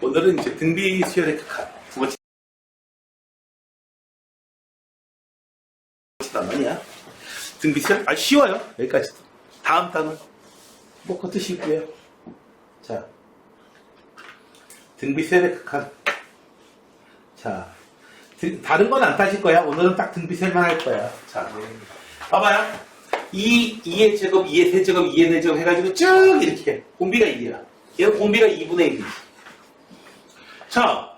오늘은 이제 등비 수열의 극한 두 번째 단원이야. 등비 수열 쉬워요. 여기까지. 다음 단원 뭐 그것도 쉽고요. 자, 등비 수열의 극한. 자, 다른 건 안 따질 거야. 오늘은 딱 등비 수열만 할 거야. 자, 봐봐요. 2의 제곱, 2의 세제곱, 2의 4제곱 해가지고 쭉 이렇게 해. 공비가 1이야. 얘는 공비가 2분의 1이지. 자,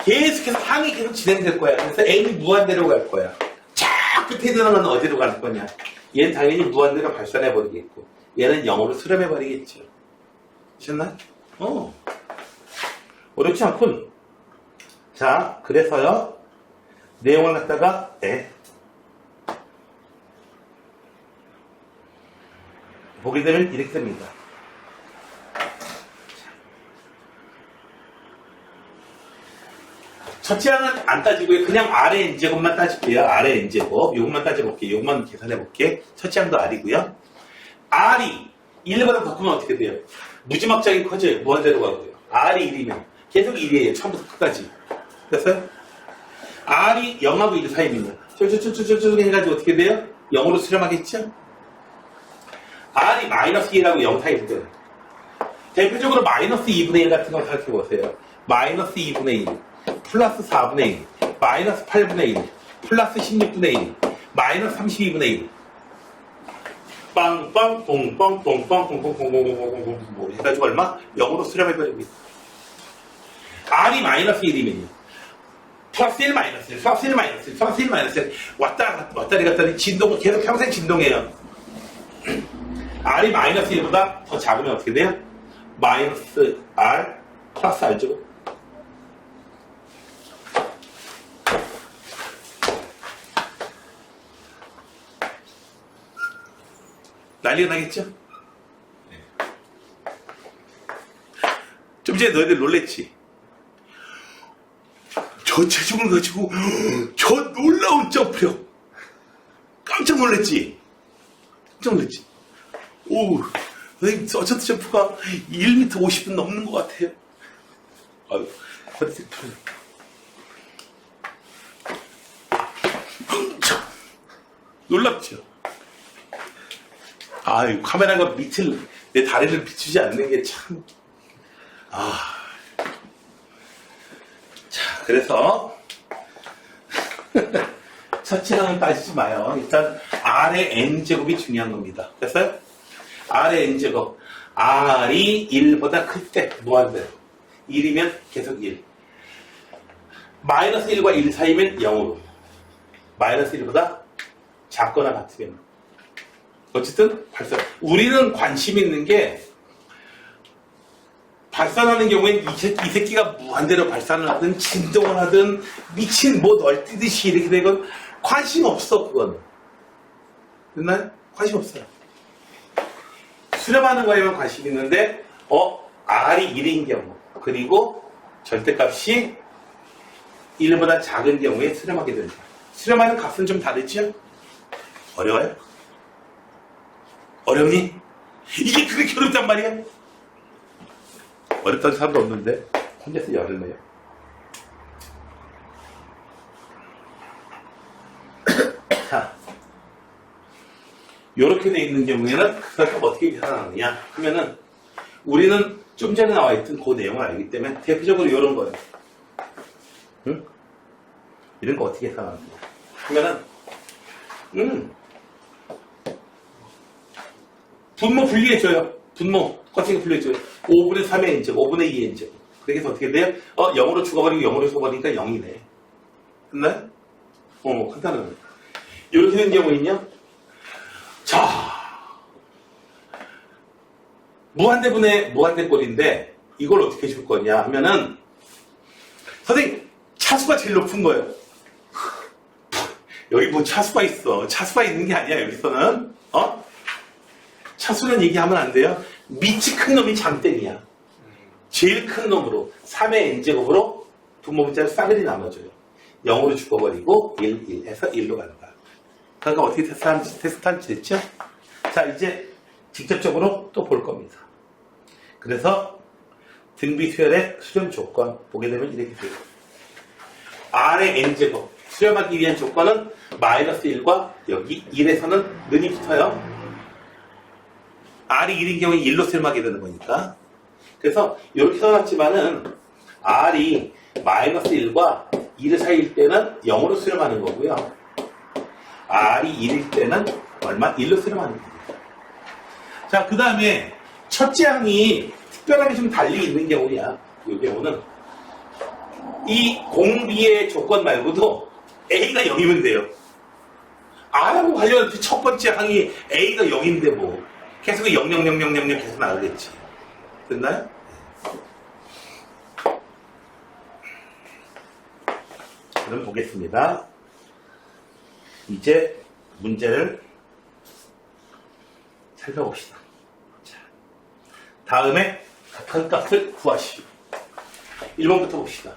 계속해서 항이 계속 진행될 거야. 그래서 n이 무한대로 갈 거야. 쫙 끝에 들어가는 어디로 갈 거냐. 얘는 당연히 무한대로 발산해버리겠고, 얘는 0으로 수렴해버리겠죠. 아셨나? 어렵지 않군. 자, 그래서요, 내용을 갖다가, 보게 되면 이렇게 됩니다. 첫째 항은 안 따지고요. 그냥 R의 n제곱만 따질게요. R의 n제곱. 요것만 따져볼게요. 요것만 계산해볼게요. 첫째 항도 R이고요. R이 1보다 더 크면 어떻게 돼요? 무지막지하게 커져요. 무한대로 가고요. R이 1이면 계속 1이에요. 처음부터 끝까지. 됐어요? R이 0하고 1 사이면요. 쭉 해가지고 어떻게 돼요? 0으로 수렴하겠죠? R이 마이너스 1하고 0 사이 되잖아요. 대표적으로 마이너스 2분의 1 같은 거 생각해보세요. 마이너스 2분의 1, 플러스 4분의 1, 마이너스 8분의 1, 플러스 16분의 1, 마이너스 32분의 1. 빵빵, 뽕빵, 뽕빵, 뽕뽕뽕뽕뽕뽕뽕 뭐 해가지고 얼마? 0으로 수렴해버립니다. R이 마이너스 1이면요. 플러스 1 마이너스 1, 플러스 1 마이너스 1, 플러스 1 마이너스 1. 왔다리 갔다리 진동을 계속 평생 진동해요. R이 마이너스 1보다 더 작으면 어떻게 돼요? 마이너스 R 플러스 R죠. 난리가 나겠죠? 좀 전에 너희들 놀랬지? 저 체중을 가지고 저 놀라운 점프력 깜짝 놀랬지? 깜짝 놀랬지? 오, 선생님, 서천트 점프가 1m 50분 넘는 것 같아요. 아유, 허리색 털려. 놀랍죠? 아유, 카메라가 내 다리를 비추지 않는 게 참. 자, 그래서, 첫째 항은 따지지 마요. 일단, R의 n제곱이 중요한 겁니다. 됐어요? R의 n제곱. R이 1보다 클 때, 무한대로. 1이면 계속 1. 마이너스 1과 1 사이면 0으로. 마이너스 1보다 작거나 같으면. 어쨌든, 발산. 우리는 관심 있는 게, 발산하는 경우엔 이 새끼가 무한대로 발산을 하든, 진동을 하든, 미친 뭐 널뛰듯이 이렇게 되건, 관심 없어, 그건. 됐나요? 관심 없어요. 수렴하는 거에만 관심이 있는데, R이 1인 경우, 그리고 절대값이 1보다 작은 경우에 수렴하게 된다. 수렴하는 값은 좀 다르죠? 어려워요? 어렵니? 이게 그렇게 어렵단 말이야? 어렵다는 사람도 없는데, 혼자서 열을 내요. 자. 이렇게 돼 있는 경우에는 그걸 어떻게 계산하느냐 하면은 우리는 좀 전에 나와 있던 그 내용을 알기 때문에 대표적으로 이런 거예요. 응? 이런 거 어떻게 계산하느냐 하면은 분모 분리해줘요. 분모 거치게 분리해줘요. 5분의 3의 n제곱, 5분의 2의 n제곱. 그래서 어떻게 돼요? 0으로 죽어버리고 0으로 죽어버리니까 0이네. 됐나요? 간단하네. 이렇게 된 경우는요. 자, 무한대꼴인데 이걸 어떻게 줄 거냐 하면은 선생님 차수가 제일 높은 거예요. 여기 뭐 차수가 있어. 차수가 있는 게 아니야 여기서는. 차수는 얘기하면 안 돼요. 밑이 큰 놈이 장땡이야. 제일 큰 놈으로 3의 n제곱으로 분모 문자를 싸그리 나눠줘요. 0으로 죽어버리고 1 해서 1로 간다. 그러니까 어떻게 테스트할지 됐죠? 자, 이제 직접적으로 또 볼 겁니다. 그래서 등비 수열의 수렴 조건 보게 되면 이렇게 돼요. R의 n제곱 수렴하기 위한 조건은 마이너스 1과 여기 1에서는 는이 붙어요. R이 1인 경우에 1로 수렴하게 되는 거니까. 그래서 이렇게 써놨지만은 R이 마이너스 1과 1 사이일 때는 0으로 수렴하는 거고요. R이 1일 때는 얼마? 1로 수렴하는 겁니다. 자, 그 다음에 첫째 항이 특별하게 좀 달리 있는 경우야. 이 경우는 이 공비의 조건 말고도 A가 0이면 돼요. R하고 관련한 첫 번째 항이 A가 0인데 뭐 계속 0, 0, 0, 0, 0, 0 계속 나오겠지. 됐나요? 그럼 보겠습니다. 이제 문제를 살펴봅시다. 자, 다음에 각한 값을 구하시오. 1번부터 봅시다.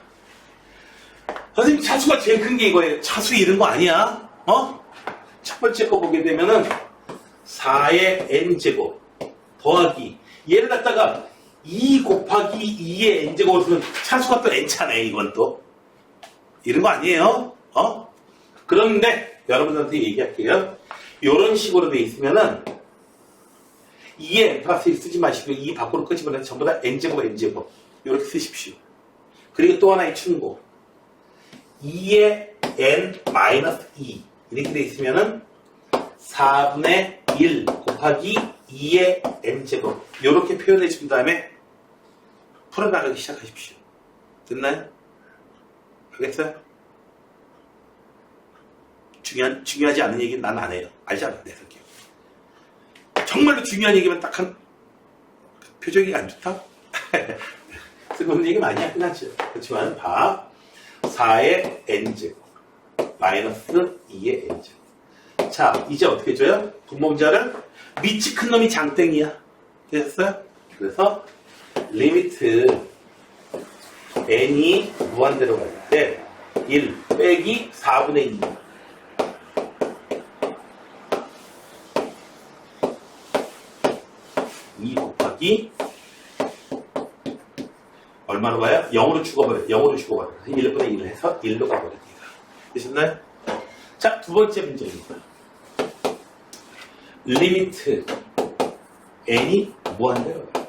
선생님, 차수가 제일 큰 게 이거예요. 차수 이런 거 아니야? 첫 번째 거 보게 되면은 4의 n제곱 더하기 얘를 갖다가 2 곱하기 2의 n제곱으로 쓰면 차수가 또 n차네. 이건 또 이런 거 아니에요? 그런데 여러분들한테 얘기할게요. 이런 식으로 돼 있으면은 2의 n 플러스 1 쓰지 마시고 2 밖으로 끄집어내서 전부 다 n제곱 n제곱 이렇게 쓰십시오. 그리고 또 하나의 충고 2의 n 마이너스 2 이렇게 돼 있으면은 4분의 1 곱하기 2의 n제곱 이렇게 표현해 준 다음에 풀어나가기 시작하십시오. 됐나요? 알겠어요? 중요하지 않은 얘기는 난 안 해요. 알지 않아, 내 성격. 정말로 중요한 얘기만 딱 표정이 안 좋다? 쓸모없는 얘기 많이 하긴 하죠. 그렇지만 봐. 4의 n제곱 마이너스 2의 n제곱. 자, 이제 어떻게 줘요? 분모문자를 밑이 큰 놈이 장땡이야. 됐어요? 그래서 리미트 n이 무한대로 갈 때 1 빼기 4분의 2 2 곱하기 얼마로 가요? 0으로 죽어버려요. 0으로 죽어버려요. 1분의 1을 해서 1로 가버립니다. 되셨나요? 자, 두 번째 문제입니다. 리미트 n이 무한대로 가요.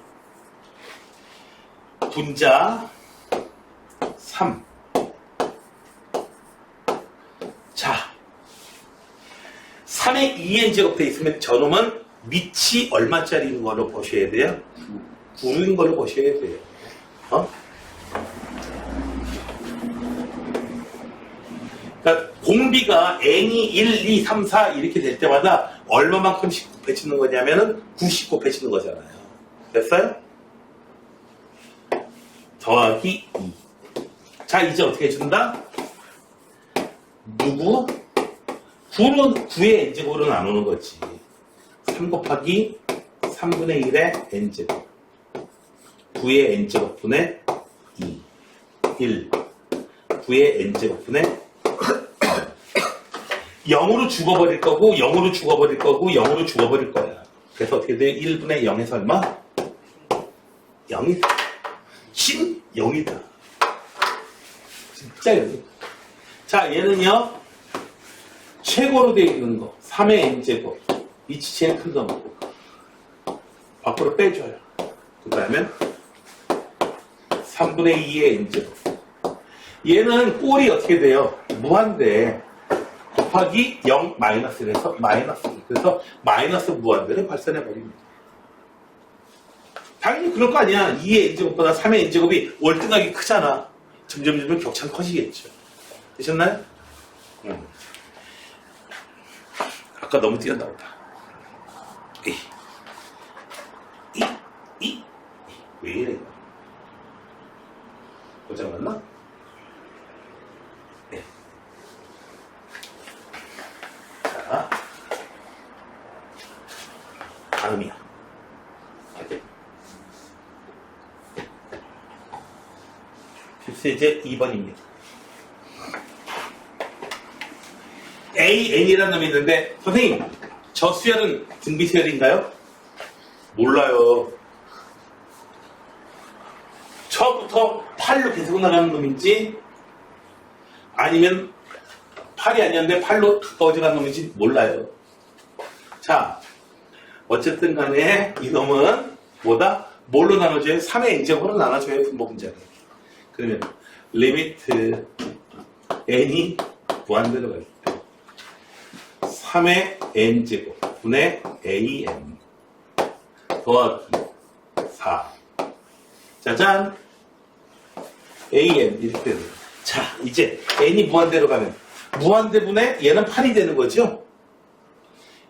분자 3. 자, 3의 2n제곱 돼 있으면 저놈은 밑이 얼마짜리인 걸로 보셔야 돼요? 9인 걸로 보셔야 돼요. 그러니까 공비가 n이 1, 2, 3, 4 이렇게 될 때마다 얼마만큼씩 곱해지는 거냐면은 9씩 곱해지는 거잖아요. 됐어요? 더하기 2. 자, 이제 어떻게 해준다? 누구? 9는 9의 n제곱으로 나누는 거지. 3 곱하기 3분의 1의 n제곱. 9의 n제곱분의 2. 1. 9의 n제곱분의 0으로 죽어버릴 거고 0으로 죽어버릴 거고 0으로 죽어버릴 거야. 그래서 어떻게 돼? 1분의 0에서 얼마? 0이다. 신 0이다. 진짜 0이다. 자, 얘는요. 최고로 되어 있는 거 3의 n제곱 밑이 제일 큰 놈이고 밖으로 빼줘요. 그 다음에 3분의 2의 n제곱. 얘는 꼴이 어떻게 돼요? 무한대 곱하기 0 마이너스에서 마이너스. 그래서 마이너스 무한대를 발산해버립니다. 당연히 그럴 거 아니야. 2의 n제곱보다 3의 n제곱이 월등하게 크잖아. 점점 격차는 커지겠죠. 되셨나요? 아까 너무 뛰어나오다. 왜 이래? 고장 났나? 네. 자, 다음이야. 필수제 2번입니다. AN이라는 놈이 있는데, 선생님, 저 수열은 등비 수열인가요? 몰라요. 1번부터 8로 계속 나가는 놈인지 아니면 8이 아니었는데 8로 가까워져 가는 놈인지 몰라요. 자, 어쨌든 간에 이 놈은 뭐다? 뭘로 나눠줘요? 3의 n제곱으로 나눠줘요. 분모분자를. 그러면 리미트 n이 무한대로 갈 때 3의 n제곱 분의 an 더하기 4 짜잔 an 이렇게 되는. 자, 이제 n이 무한대로 가면 무한대분의 얘는 8이 되는 거죠.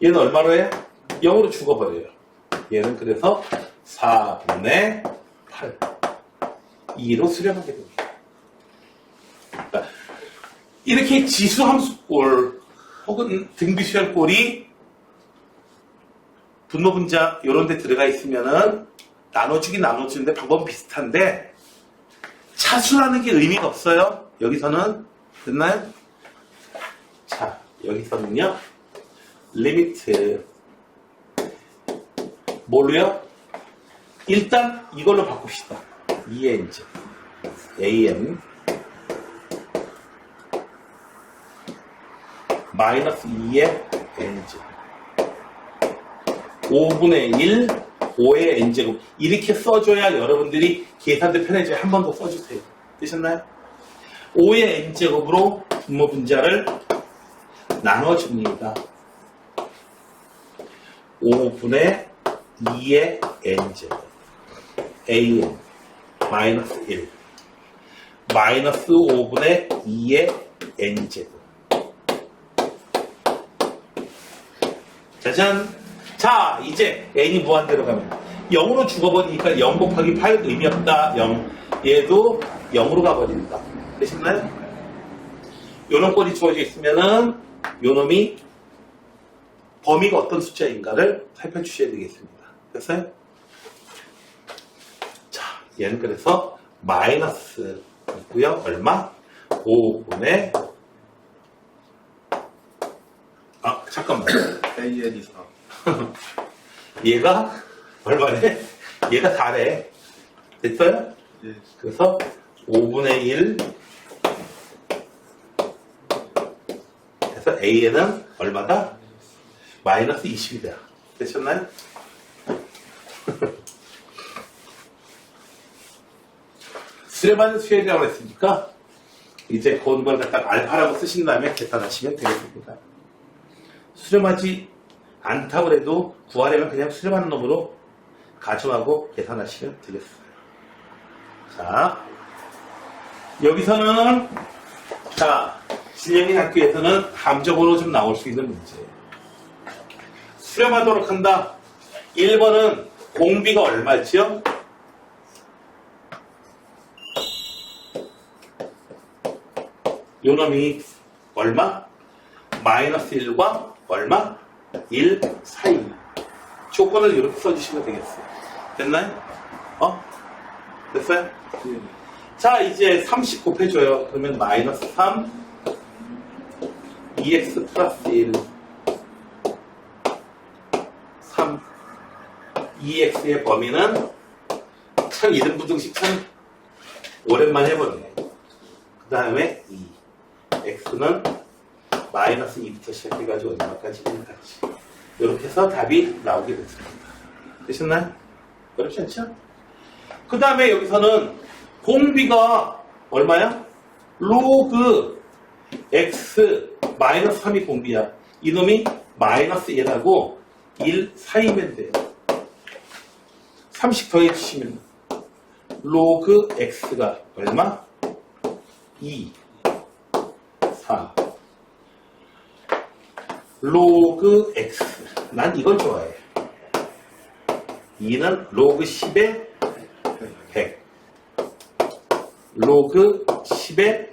얘는 얼마로 해? 0으로 죽어버려요. 얘는 그래서 4분의 8 2로 수렴하게 됩니다. 그러니까 이렇게 지수함수꼴 혹은 등비수열꼴이 분모분자 이런 데 들어가 있으면은 나눠주긴 나눠주는데 방법은 비슷한데 차수라는 게 의미가 없어요. 여기서는 됐나요? 자, 여기서는요 리미트 뭘로요? 일단 이걸로 바꿉시다. 2n제 an 마이너스 2의 n제 5분의 1 5의 n제곱 이렇게 써줘야 여러분들이 계산도 편해져요. 한 번 더 써주세요. 되셨나요? 5의 n제곱으로 분모분자를 나눠줍니다. 5분의 2의 n제곱 an 마이너스 1 마이너스 5분의 2의 n제곱 짜잔. 자, 이제 n이 무한대로 가면 0으로 죽어버리니까 0 곱하기 8 의미 없다. 0 얘도 0으로 가버린다. 되셨나요? 요놈 꼴이 주어져 있으면은 요놈이 범위가 어떤 숫자인가를 살펴주셔야 되겠습니다. 됐어요? 자, 얘는 그래서 마이너스 있고요. 얼마? 5분의 잠깐만. AN이 4. 얘가 얼마래? 얘가 4래. 됐어요? 예. 그래서 5분의 1 그래서 A에는 얼마다? 마이너스 20이다. 되셨나요? 수렴하는 수열이라고 했으니까 이제 그걸 갖다가 알파라고 쓰신 다음에 계산하시면 되겠습니다. 수렴하지 않다고 해도 구하려면 그냥 수렴하는 놈으로 가정하고 계산하시면 되겠어요. 자, 여기서는 자, 진영인 학교에서는 함정으로 좀 나올 수 있는 문제예요. 수렴하도록 한다. 1번은 공비가 얼마죠? 요놈이 얼마? 마이너스 1과 얼마? 1 사이. 조건을 이렇게 써주시면 되겠어요. 됐나요? 됐어요? 예. 자, 이제 30 곱해줘요. 그러면 마이너스 3 2x 플러스 1 3 2x의 범위는 참 이름 부등식 참 오랜만에 해보네. 그 다음에 2 x는 마이너스 2부터 시작해가지고 얼마까지? 1까지. 이렇게 해서 답이 나오게 됐습니다. 되셨나요? 어렵지 않죠? 그 다음에 여기서는 공비가 얼마야? 로그 x 마이너스 3이 공비야. 이놈이 마이너스 1하고 1 사이면 돼요. 30 더해주시면 로그 x가 얼마? 2 4 로그 x 난 이걸 좋아해. 2는 로그 10에 100 로그 10에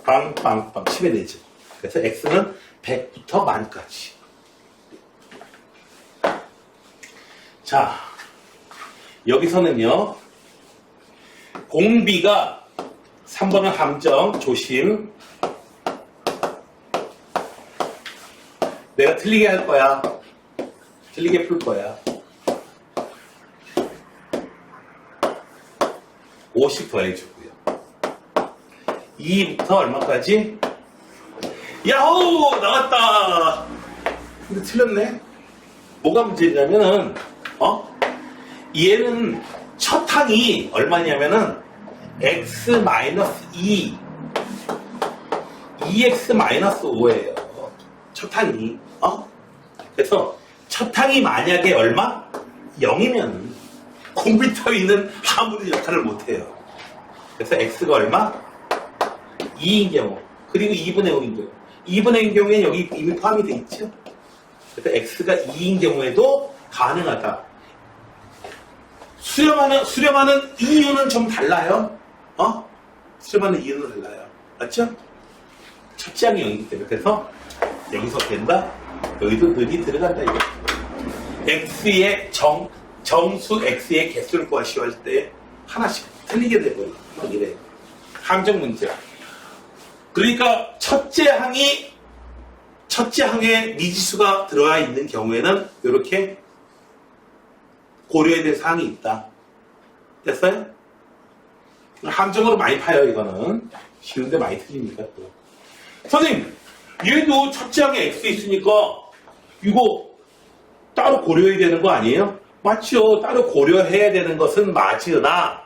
빵빵빵 10에 4죠. 그래서 x는 100부터 만까지. 자, 여기서는요 공비가 3번은 함정 조심. 내가 틀리게 할 거야. 틀리게 풀 거야. 5씩 더해주고요. 2부터 얼마까지? 야호! 나왔다! 근데 틀렸네? 뭐가 문제냐면은, 얘는 첫 항이 얼마냐면은, x-2, 2x-5예요. 첫 항이. 그래서 첫 항이 만약에 얼마? 0이면 공비 따위는 아무리 역할을 못해요. 그래서 x가 얼마? 2인 경우. 그리고 2분의 5인 경우. 2분의 5인 경우에 여기 이미 포함이 돼 있죠. 그래서 x가 2인 경우에도 가능하다. 수렴하는 이유는 좀 달라요. 수렴하는 이유는 달라요. 맞죠? 첫째 항이 0이기 때문에. 그래서 여기서 된다. 여기도 늘이 들어간다. 이거. x의 정수 x의 개수를 구하시오 할 때 하나씩 틀리게 돼버려요. 막 이래요. 함정 문제. 그러니까 첫째 항에 미지수가 들어와 있는 경우에는 이렇게 고려해야 될 사항이 있다. 됐어요? 함정으로 많이 파요. 이거는 쉬운데 많이 틀립니까 또. 선생님, 얘도 첫째 항에 x 있으니까 이거 따로 고려해야 되는 거 아니에요? 맞죠. 따로 고려해야 되는 것은 맞으나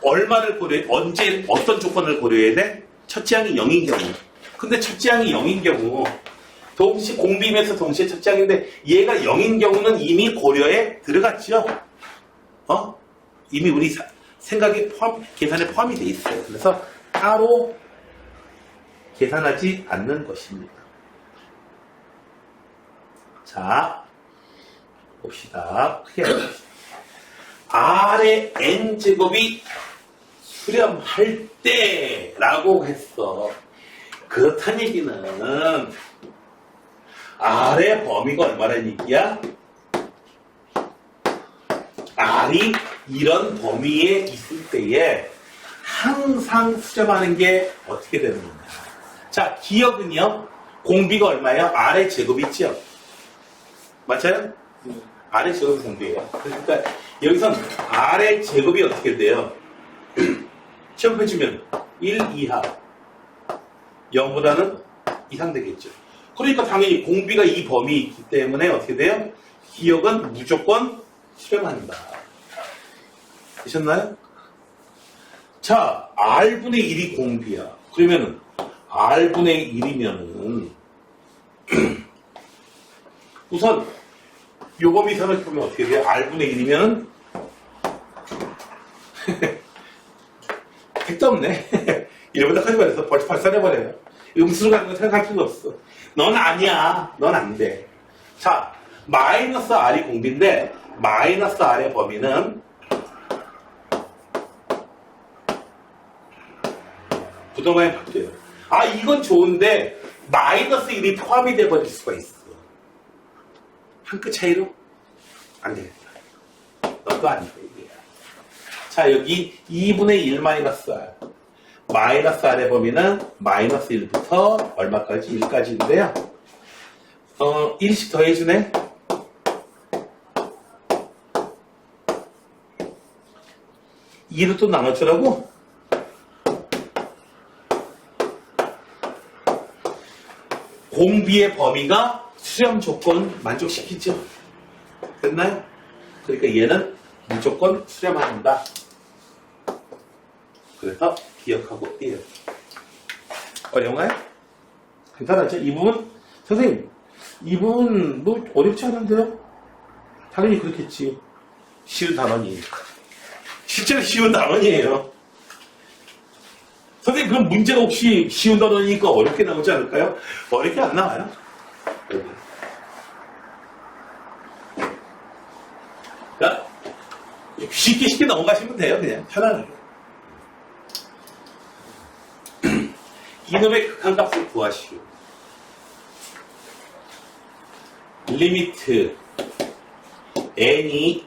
얼마를 언제 어떤 조건을 고려해야 돼? 첫째 항이 0인 경우. 근데 첫째 항이 0인 경우 동시 공비면서 동시에 첫째 항인데 얘가 0인 경우는 이미 고려에 들어갔죠. 이미 우리 생각에 계산에 포함이 돼 있어요. 그래서 따로 계산하지 않는 것입니다. 자, 봅시다. 크게 봅시다. R의 n제곱이 수렴할 때 라고 했어. 그렇다는 얘기는 R의 범위가 얼마라는 얘기야? R이 이런 범위에 있을 때에 항상 수렴하는 게 어떻게 되는 거냐. 자, 기억은요. 공비가 얼마예요? R의 제곱이 있죠? 맞아요? R의 제곱이 공비예요. 그러니까 여기선 R의 제곱이 어떻게 돼요? 시험 펴주면 1 이하 0보다는 이상 되겠죠. 그러니까 당연히 공비가 이 범위에 있기 때문에 어떻게 돼요? 기억은 무조건 수렴한다. 되셨나요? 자, R분의 1이 공비야. 그러면은 R분의 1이면은 우선 요 범위 생각해보면 어떻게 돼요? R분의 1이면은 택도 없네. 이러면 하지 말아서 벌써 발산해버려요. 음수로 가는 거 생각할 필요 없어. 넌 아니야. 넌 안 돼. 자, 마이너스 R이 공비인데 마이너스 R의 범위는 부동간에 바뀌어요. 아, 이건 좋은데 마이너스 1이 포함이 돼버릴 수가 있어. 한 끗 차이로? 안 되겠다. 너도 아니고 이게. 자, 여기 2분의 1 마이너스 R. 마이너스 R의 범위는 마이너스 1부터 얼마까지? 1까지인데요. 1씩 더해주네. 이를 또 나눠주라고? 공비의 범위가 수렴 조건 만족시키죠. 됐나요? 그러니까 얘는 무조건 수렴한다. 그래서 기억하고 띄어요. 어려운가요? 괜찮았죠? 이 부분, 선생님, 이 부분 뭐 어렵지 않은데요? 당연히 그렇겠지. 쉬운 단원이니까. 실제로 쉬운 단원이에요. 선생님, 그럼 문제가 혹시 쉬운 단원이니까 어렵게 나오지 않을까요? 어렵게 안 나와요. 자, 쉽게 넘어가시면 돼요. 그냥 편안하게. 이놈의 극한값을 구하시오. 리미트 n이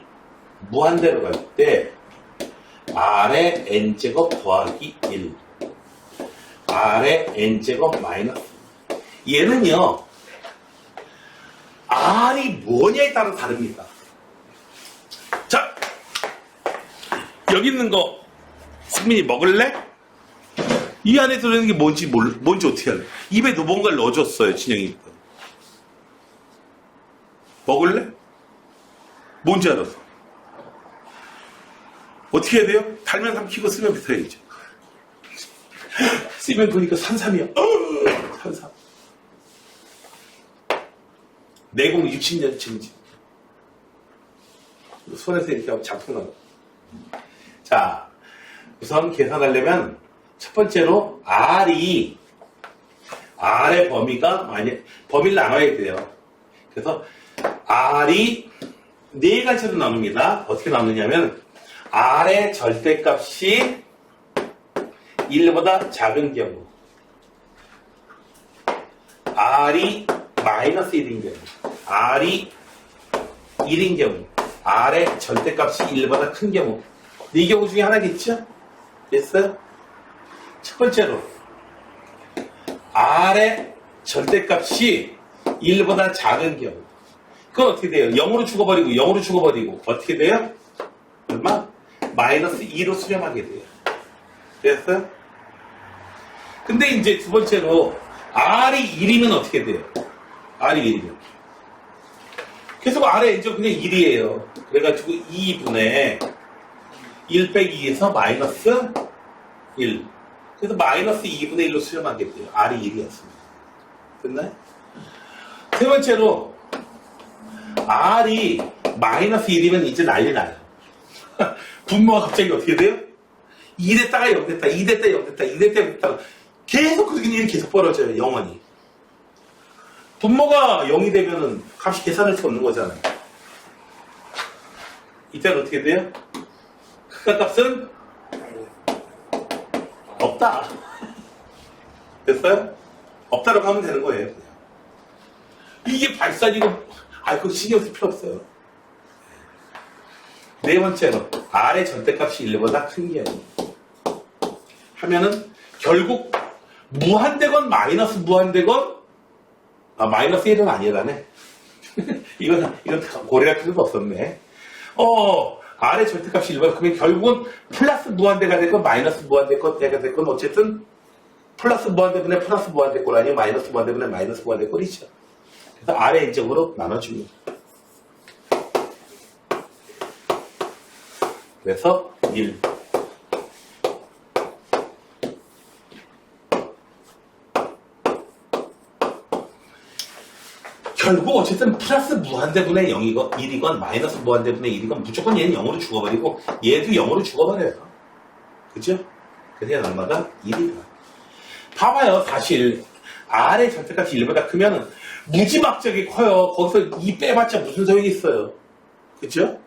무한대로 갈 때 R의 n제곱 더하기 1 R의 n제곱 마이너스 얘는요 R이 뭐냐에 따라 다릅니다. 자, 여기 있는 거 승민이 먹을래? 이 안에 들어있는 게 뭔지 어떻게 알아? 입에 뭔가를 넣어줬어요, 진영이. 먹을래? 뭔지 알았어. 어떻게 해야 돼요? 달면 삼키고 쓰면 뱉어야죠. 쓰면 보니까 산삼이야. 산삼. 내공 60년 증진. 손에서 이렇게 하고 작품 나고. 자, 우선 계산하려면 첫 번째로 R의 범위가 범위를 나눠야 돼요. 그래서 R이 네 가지로 나눕니다. 어떻게 나누냐면 R의 절대값이 1보다 작은 경우, R이 마이너스 1인 경우, R이 1인 경우, R의 절대값이 1보다 큰 경우. 네 경우 중에 하나겠죠? 됐어요? 첫 번째로 R의 절대값이 1보다 작은 경우. 그건 어떻게 돼요? 0으로 죽어버리고 어떻게 돼요? 얼마? 마이너스 2로 수렴하게 돼요. 됐어요? 근데 이제 두 번째로 R이 1이면 어떻게 돼요? R이 1이면 계속 R의 n제곱 그냥 1이에요. 그래가지고 2분의 1 빼기 2에서 마이너스 1. 그래서 마이너스 2분의 1로 수렴하게 돼요. R이 1이었습니다. 됐나요? 세 번째로 R이 마이너스 1이면 이제 난리 나요. 분모가 갑자기 어떻게 돼요? 2 됐다가 0 됐다, 2 됐다, 0 됐다, 2 됐다, 0 됐다. 계속 그렇게 일이 계속 벌어져요, 영원히. 분모가 0이 되면은 값이 계산할 수 없는 거잖아요. 이때는 어떻게 돼요? 극한값은 없다. 됐어요? 없다라고 하면 되는 거예요, 그냥. 이게 발산이고, 그거 신경 쓸 필요 없어요. 네 번째로, R의 절대값이 1보다 큰 경우. 하면은, 결국, 무한대건 마이너스 무한대건, 마이너스 1은 아니라네. 이건 고려할 필요도 없었네. R의 절대값이 1보다 크면 결국은 플러스 무한대가 됐건, 마이너스 무한대가 됐건, 어쨌든, 플러스 무한대분의 플러스 무한대꼴 아니면 마이너스 무한대분의 마이너스 무한대꼴이죠. 그래서 R의 n제곱으로 나눠줍니다. 그래서 1. 결국 어쨌든 플러스 무한대분의 0이건 1이건 마이너스 무한대분의 1이건 무조건 얘는 0으로 죽어버리고 얘도 0으로 죽어버려요. 그죠? 그래야 얼마가 1이다. 봐봐요. 사실 R의 절대값이 1보다 크면 무지막지하게 커요. 거기서 2 빼봤자 무슨 소용이 있어요. 그죠?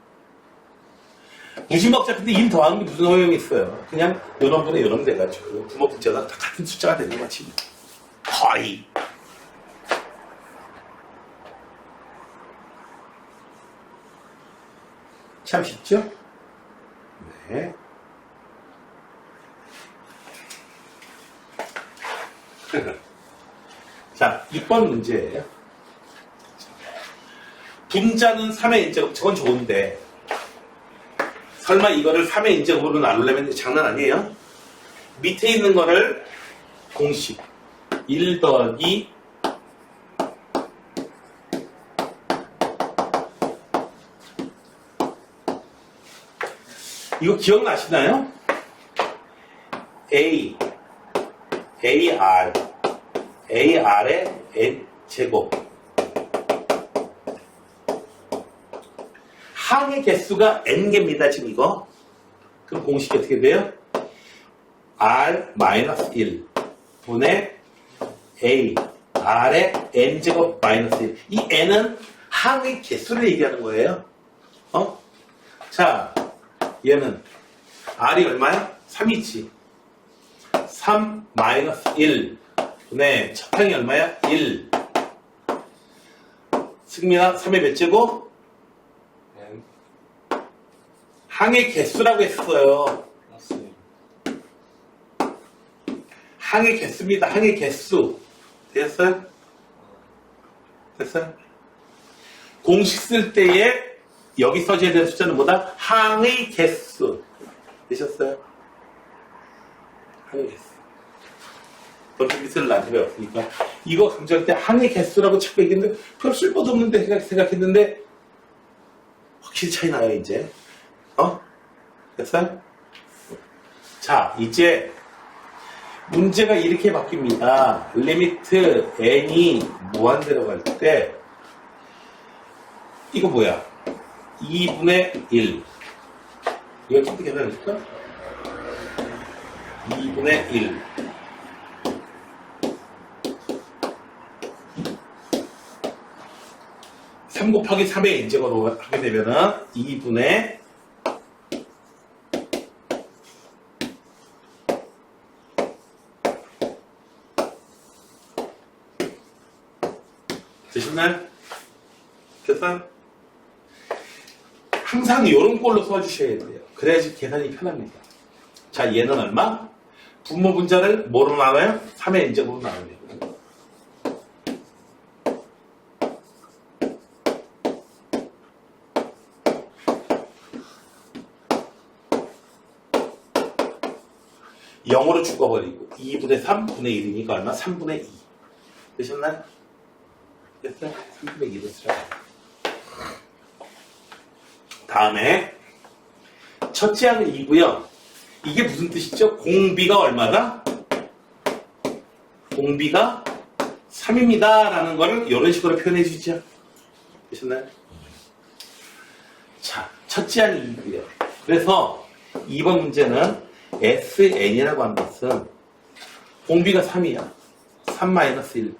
무지막지하게 근데 1 더하는 게 무슨 소용이 있어요. 그냥 요런 분의 요런 돼가지고 부모 분자가 다 같은 숫자가 되는 거지. 거의. 참 쉽죠? 네. 자, 6번 문제예요. 분자는 3의 n제곱, 저건 좋은데 설마 이거를 3의 n제곱으로 나누려면 장난 아니에요? 밑에 있는 거를 공식 1 더하기 이거 기억나시나요? AR의 n제곱 항의 개수가 n개입니다. 지금 이거 그럼 공식이 어떻게 돼요? R-1 분의 R의 n제곱 마이너스 1. 이 n은 항의 개수를 얘기하는 거예요. 자, 얘는 R이 얼마야? 3이지. 3 마이너스 1 분의 첫 항이 얼마야? 1. 승민아, 3의 몇 제곱? 항의 개수라고 했어요. 항의 개수입니다. 항의 개수. 됐어요? 됐어요? 공식 쓸 때에 여기 써져야 되는 숫자는 뭐다? 항의 개수. 되셨어요? 항의 개수. 벌써 미스를 나한테 배웠으니까. 이거 강조할 때 항의 개수라고 자꾸 얘기했는데, 별 쓸모도 없는데 생각했는데, 확실히 차이 나요, 이제. 됐어요? 자, 이제, 문제가 이렇게 바뀝니다. 리미트 n이 무한대로 갈 때, 이거 뭐야? 2분의 1. 이거 좀 더 계산해줄까? 2분의 1. 3 곱하기 3의 인제거로 하게 되면은 2분의 되셨나요? 됐어요? 항상 이런 꼴로 써주셔야 돼요. 그래야지 계산이 편합니다. 자, 얘는 얼마? 분모 분자를 뭐로 나눠요? 3의 인제거로 나눠요. 영으로 죽어버리고 2분의 3, 분의 1이니까 얼마? 3분의 2. 되셨나요? 됐어요? 3분의 2로 쓰라고. 다음에 첫째 항은 2고요. 이게 무슨 뜻이죠? 공비가 얼마다? 공비가 3입니다. 라는 거를 이런 식으로 표현해 주죠. 되셨나요? 자, 첫째 항이 2고요. 그래서 2번 문제는 SN이라고 하는 것은 공비가 3이야. 3-1뿐이에요.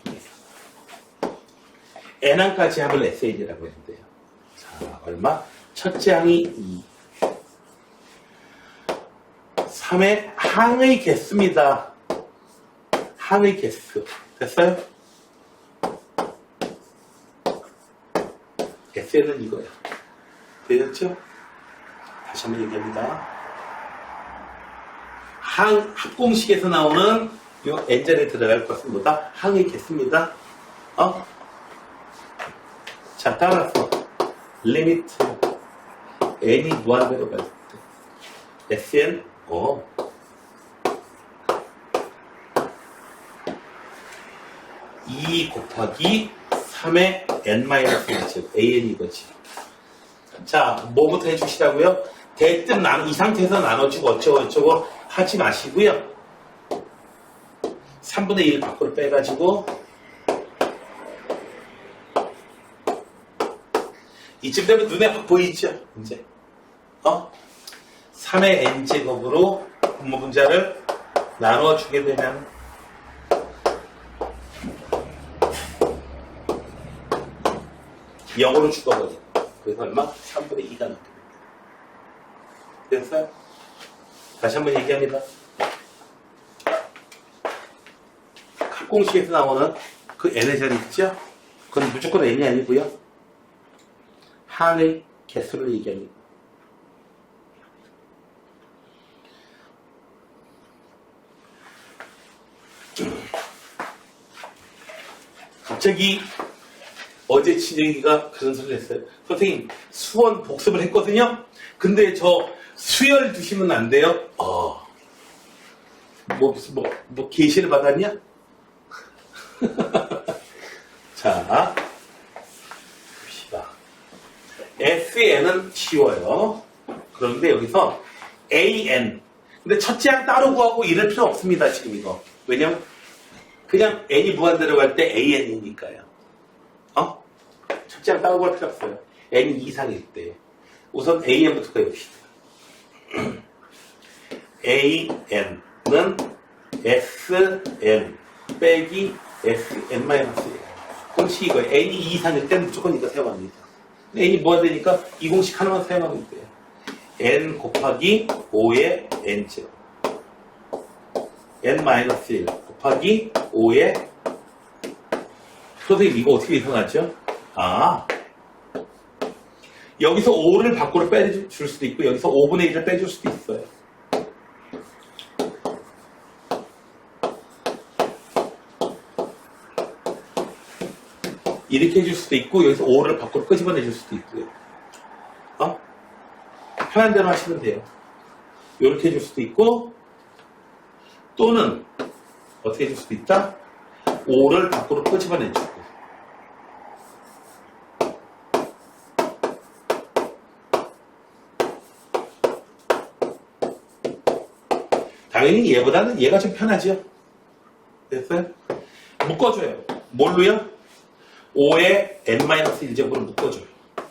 N항까지 합을 SN이라고 했는데요. 자, 얼마? 첫째 항이 2. 3의 항의 개수입니다. 항의 개수. 됐어요? SN은 이거야. 되셨죠? 다시 한번 얘기합니다. 합공식에서 나오는 요 n절에 들어갈 것은 뭐다? 항의 개수입니다. 자, 따라서 리미트 n이 무한대로 갈 때 sn 2 곱하기 3의 n-1즉 an 이거지. 자, 뭐부터 해주시라고요? 대뜸 이 상태에서 나눠주고 어쩌고 하지 마시고요. 3분의 1 밖으로 빼가지고 이쯤 되면 눈에 확 보이죠? 이제 3의 n제곱으로 분모 분자를 나눠주게 되면 영으로 죽어버려. 그래서 얼마? 3분의 2가 나옵니다. 됐어요? 다시 한번 얘기합니다. 합공식에서 나오는 그 n의 자리 있죠? 그건 무조건 n이 아니고요. 항의 개수를 얘기합니다. 갑자기 어제 진영이가 그런 소리를 했어요. 선생님, 수원 복습을 했거든요? 근데 저 수열 두시면 안 돼요? 뭐 계시를 받았냐? 자, 봅시다. SN은 쉬워요. 그런데 여기서 AN. 근데 첫째 항 따로 구하고 이럴 필요 없습니다, 지금 이거. 왜냐면, 그냥 N이 무한대로 갈 때 AN이니까요. 첫째 항 따로 구할 필요 없어요. N이 이상일 때. 우선 AN부터 가봅시다. AN은 SN 빼기 SN-1. 공식이 이거예요. N이 2 이상일 때는 무조건 이거 사용합니다. N이 뭐가 되니까 이 공식 하나만 사용하면 돼요. N 곱하기 5의 N제곱. N-1 곱하기 5의 선생님 이거 어떻게 이상하죠? 여기서 5를 밖으로 빼줄 수도 있고 여기서 5분의 1을 빼줄 수도 있어요. 이렇게 해줄 수도 있고 여기서 5를 밖으로 끄집어내줄 수도 있고요. 편한 대로 하시면 돼요. 이렇게 해줄 수도 있고 또는 어떻게 해줄 수도 있다? 5를 밖으로 끄집어내주고. 당연히 얘보다는 얘가 좀 편하죠. 됐어요? 묶어줘요. 뭘로요? 5의 n-1제곱으로 묶어줘요.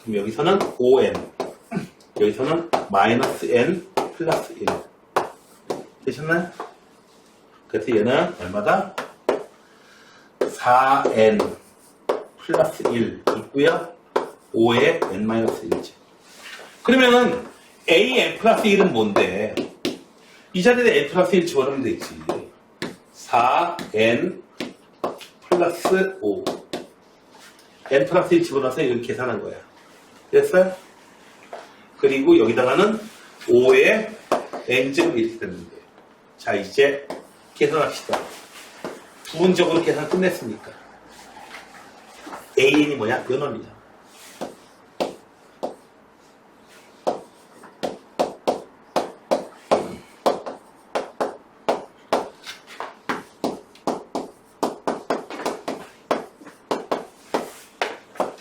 그럼 여기서는 5n, 여기서는 -n 플러스 1. 되셨나요? 그래서 얘는 얼마다? 4n 플러스 1 있고요. 5의 n-1제. 그러면은 an 플러스 1은 뭔데? 이 자리에 n 플러스 1 집어넣으면 되지. 4n 플러스 5. n 플러스 1 집어넣어서 이렇게 계산한 거야. 됐어요? 그리고 여기다가는 5의 n제곱 이렇게 되는 거예요. 자, 이제 계산합시다. 부분적으로 계산 끝냈으니까. an이 뭐냐? 요놈이야.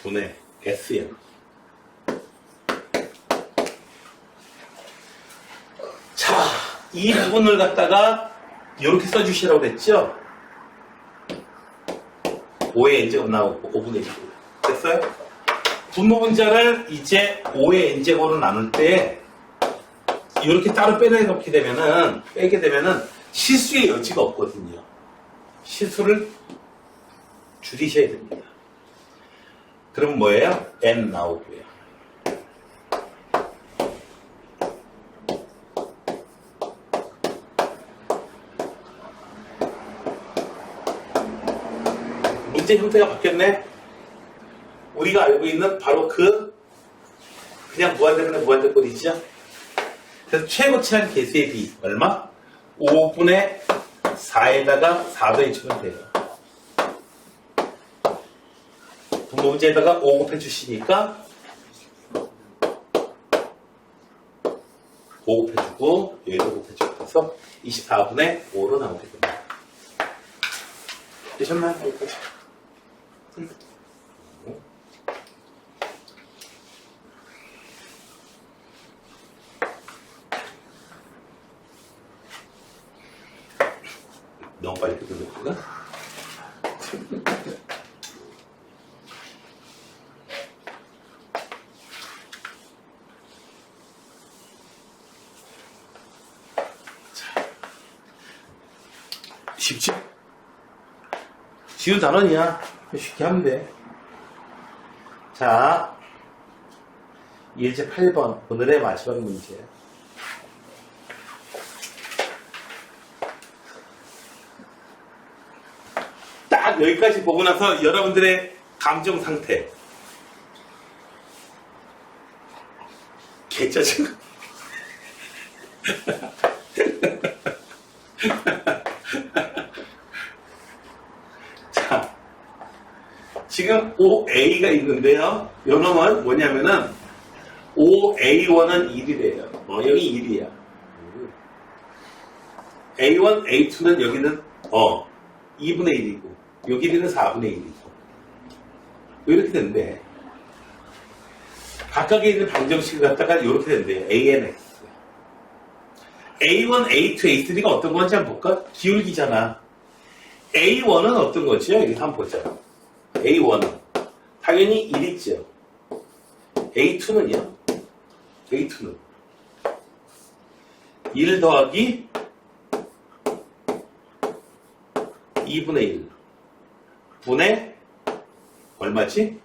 분의 SN. 자, 이 부분을 갖다가 이렇게 써주시라고 그랬죠? 5의 n제곱 나오고 5분의 1. 됐어요? 분모분자를 이제 5의 n제곱으로 나눌 때 이렇게 따로 빼게 되면은 실수의 여지가 없거든요. 실수를 줄이셔야 됩니다. 그럼 뭐예요? n 나오고요. 문제 형태가 바뀌었네? 우리가 알고 있는 바로 그냥 무한대꼴이죠? 그래서 최고치한 개수의 b 얼마? 5분의 4에다가 4도 해주면 돼요. 분모문제에다가 5 곱해주시니까 5 곱해주고 여기도 곱해주고 그래서 24분의 5로 나오게 됩니다. 되셨나요? 여기까지. 너무 빨리 끝났구나. 쉽지? 쉬운 단원이야. 쉽게 하면 돼. 자, 예제 8번 오늘의 마지막 문제. 딱 여기까지 보고 나서 여러분들의 감정 상태 개짜증. 자, 지금 5A가 있는데요. 요 놈은 뭐냐면은 5A1은 1이래요. 여기 1이야. A1, A2는 여기는 2분의 1이고 요 길이는 4분의 1이고 이렇게 된대. 각각에 있는 방정식을 갖다가 이렇게 된대요. ANX. A1, A2, A3가 어떤 건지 한번 볼까? 기울기잖아. A1은 어떤 거죠? 여기 한번 보자. A1은 당연히 1 있죠. A2는요? A2는 1 더하기 2분의 1 분의 얼마지?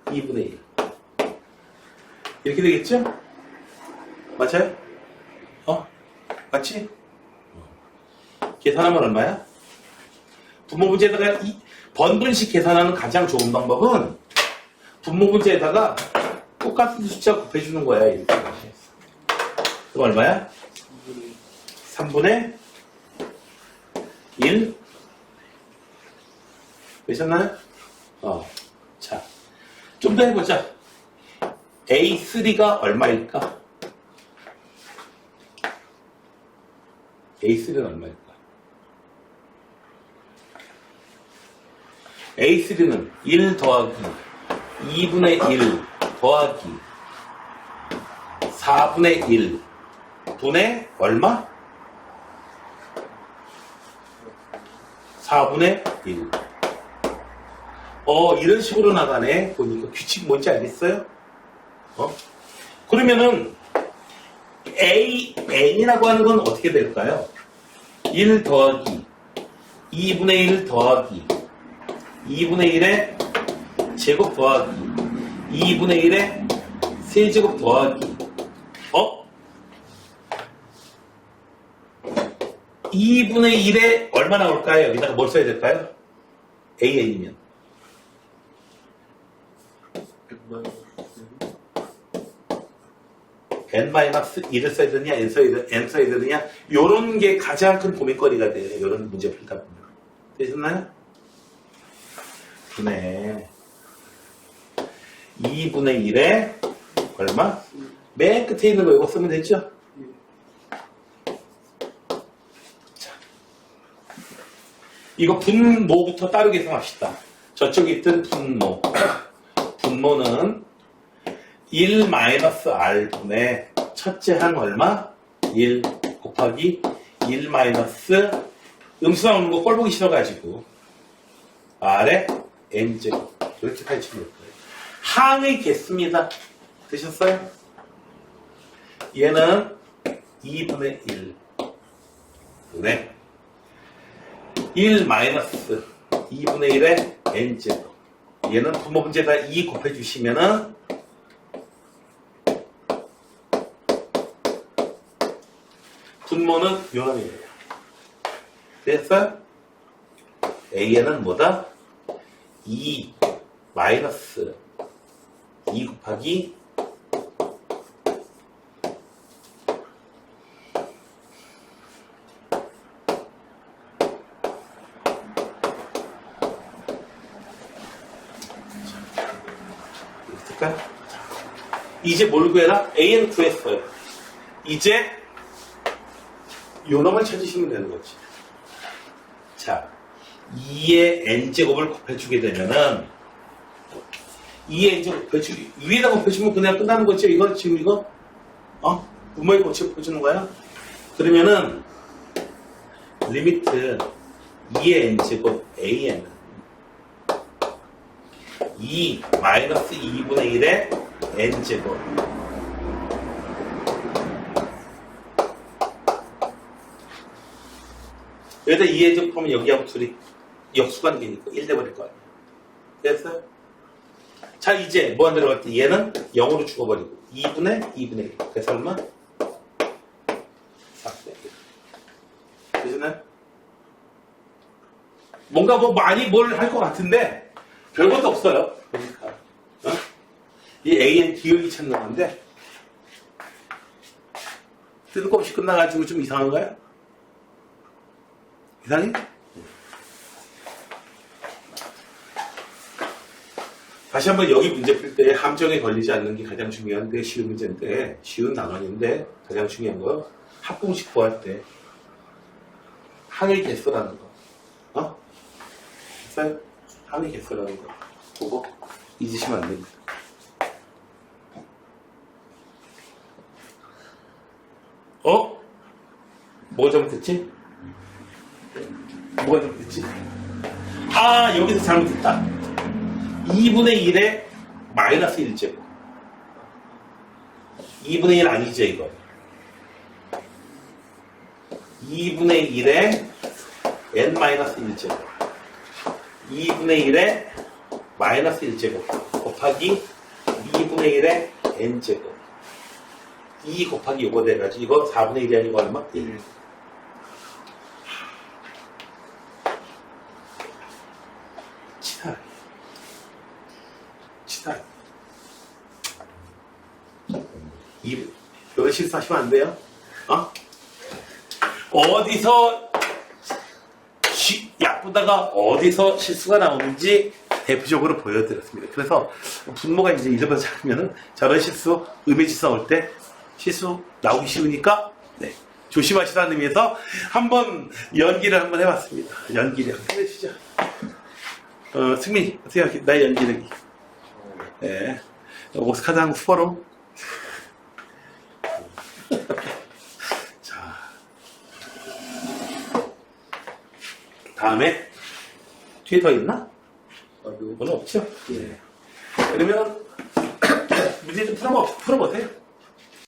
2분의 1 이렇게 되겠죠? 맞아요? 맞지? 계산하면 얼마야? 분모문제에다가 번분식 계산하는 가장 좋은 방법은 분모문제에다가 똑같은 숫자 곱해주는 거야. 이렇게. 그럼 얼마야? 3분의 1 되셨나요? 자, 좀 더 해보자. A3가 얼마일까? A3는 얼마일까? A3는 1 더하기 2분의 1 더하기 4분의 1 분의 얼마? 4분의 1. 이런 식으로 나가네. 보니까 규칙 뭔지 알겠어요? 그러면은 AN이라고 하는 건 어떻게 될까요? 1 더하기 2분의 1 더하기 2분의 1의 제곱 더하기 2분의 1의 세제곱 더하기 2분의 1에 얼마 나올까요? 여기다가 뭘 써야 될까요? AN이면 n-1을 써야 되느냐 n 써야 되느냐 요런 게 가장 큰 고민거리가 돼요. 요런 문제 풀다 보면. 되셨나요? 분의 2분의 1에 얼마? 맨 끝에 있는 거 이거 쓰면 되죠? 자, 이거 분모부터 따로 계산합시다. 저쪽에 있던 분모. 분모는 1-r분의 첫째 항 얼마? 1 곱하기 1 마이너스 음수 나오는 거 꼴 보기 싫어가지고 r에 n제곱 이렇게 가르치면 될 거예요. 항의 개수입니다. 되셨어요? 얘는 2분의 1 분의 1 마이너스 2분의 1의 n제곱 얘는 분모 문제에다 2 곱해주시면은 분모는 요놈이에요. 됐어요? AN은 뭐다? 2 마이너스 2 곱하기 될까요? 이제 뭘 구해라? AN 구했어요. 이제 요놈을 찾으시면 되는 거지. 자, 2의 n제곱을 곱해주게 되면은 2의 n제곱 곱해주기 위에다 곱해주면 그냥 끝나는 거죠. 이거 지금 이거 분모에 곱해주는 거야. 그러면은 리미트 2의 n제곱 an은 2 마이너스 2분의 1의 n제곱 여기다 2의 제곱 하면 여기하고 둘이 역수관계니까 1 돼버릴 거 아니야. 됐어요? 자, 이제 뭐 안 들어갈 때 얘는 0으로 죽어버리고 2분의 1. 그래서 얼마? 4분의 1. 되시나요? 뭔가 뭐 많이 뭘 할 것 같은데 별것도 없어요. 보니까. 이 AN 기울기 찾는 건데 뜬금없이 끝나가지고 좀 이상한가요? 이상해? 다시 한번 여기 문제 풀 때 함정에 걸리지 않는 게 가장 중요한데 쉬운 문제인데 쉬운 단원인데 가장 중요한 거 합공식 구할 때 항의 개수라는 거 됐어요? 항의 개수라는 거 보고 잊으시면 안 됩니다. 뭐 잘못했지? 뭐가 잘못했지? 여기서 잘못했다. 2분의 1에 마이너스 1제곱. 2분의 1 아니죠, 이거. 2분의 1에 n 마이너스 1제곱. 2분의 1에 마이너스 1제곱. 곱하기 2분의 1에 n제곱. 2 곱하기 요거 돼가지고 이거 4분의 1이 아니고 얼마? 1. 이런 실수하시면 안 돼요. 어디서 약보다가 어디서 실수가 나오는지 대표적으로 보여드렸습니다. 그래서 분모가 이제 1번 작으면은 저런 실수, 음의 지수 나올 때 실수 나오기 쉬우니까 조심하시라는 의미에서 한번 연기를 한번 해봤습니다. 연기를 한번 해주시죠. 승민이, 어떻게 생각해? 나의 연기력이. 네. 오스카드 한국 후보로. 자. 다음에, 뒤에 더 있나? 이거는 없죠? 예. 그러면, 문제 좀 풀어보세요.